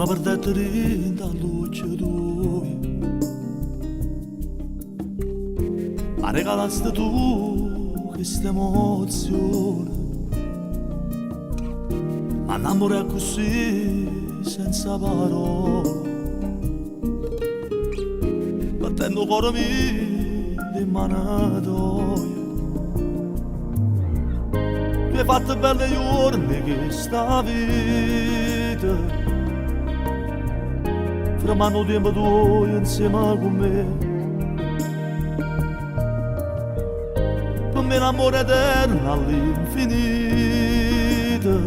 ma per te rinda luce tua. Ma regalasti tu questa emozione, ma innamora così senza parole, battendo il cuore mio di manatoia. Tu hai fatto belle giorni che sta vita, fermando tempo tuo insieme con me. Per me l'amore eterno all'infinito,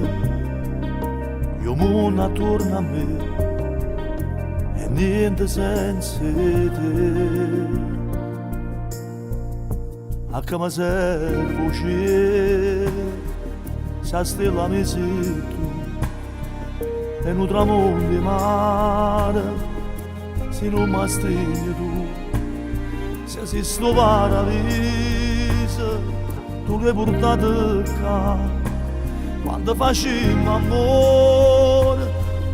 io mondo attorno a me e niente senza te. A che mi serve uscire, sa stella mi sei tu, e non tramonti mare, se non mi stringi tu. Se esisto paradiso, tu l'hai portato qua. Quando facciamo amore,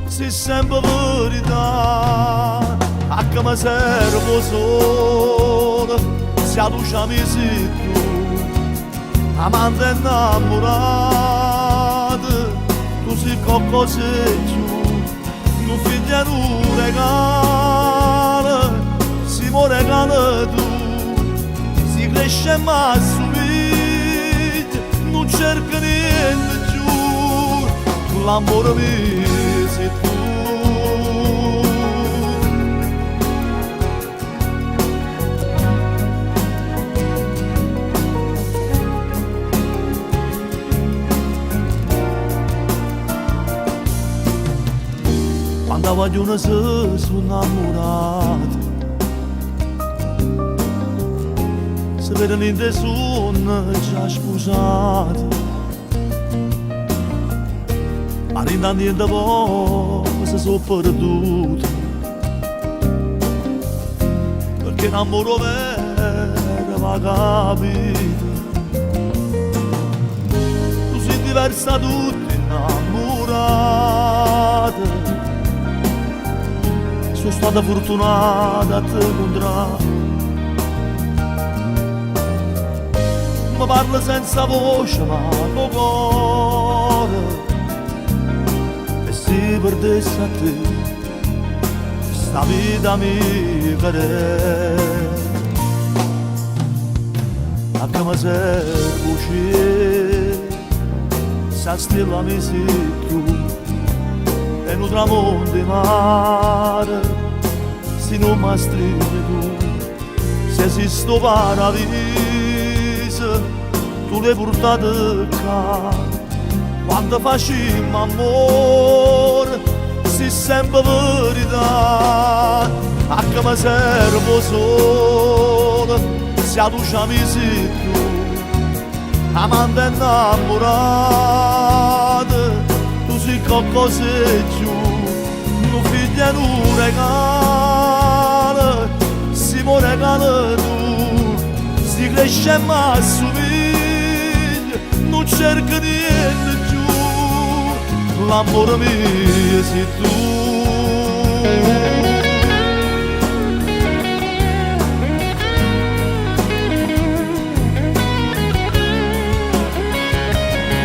si sempre verità. A che mi serve solo, se la luce mi sei tu, amante innamorato, tu sei qualcosa più. Tu figlia non regala, si muore regala tu, si cresce ma somiglia, non cerca niente più, l'amore mio sei tu. Quando voglio una si sono innamorato, se vede niente sono già sposato, ma non niente poi si sono perduto, perché l'amore vero va capito. Tu sei diversa da tutti innamorata, sono stata fortunata a te incontrare. Mi parla senza voce ma con cuore, e se perdessi a te sta vita mi cadere. A che mi serve uscire, sa stella mi sei tu, e non tramonti mare, se non mi stringi tu. Se esisto paradiso, tu l'hai portato qua. Quando facciamo amore, si sempre verità. A che mi serve solo, se la luce mi sei tu, amante innamorato, tu sei qualcosa più. Mio figlio non regala, si muore regala tu, si cresce ma somiglia, non cerca niente più, l'amore mio sei tu.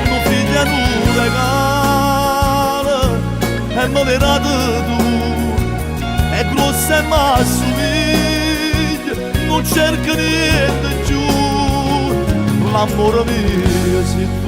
Mio figlio non regala, e mi vedete tu, è grossa e mi assomiglia, non cerca niente più, l'amore mio sei tu.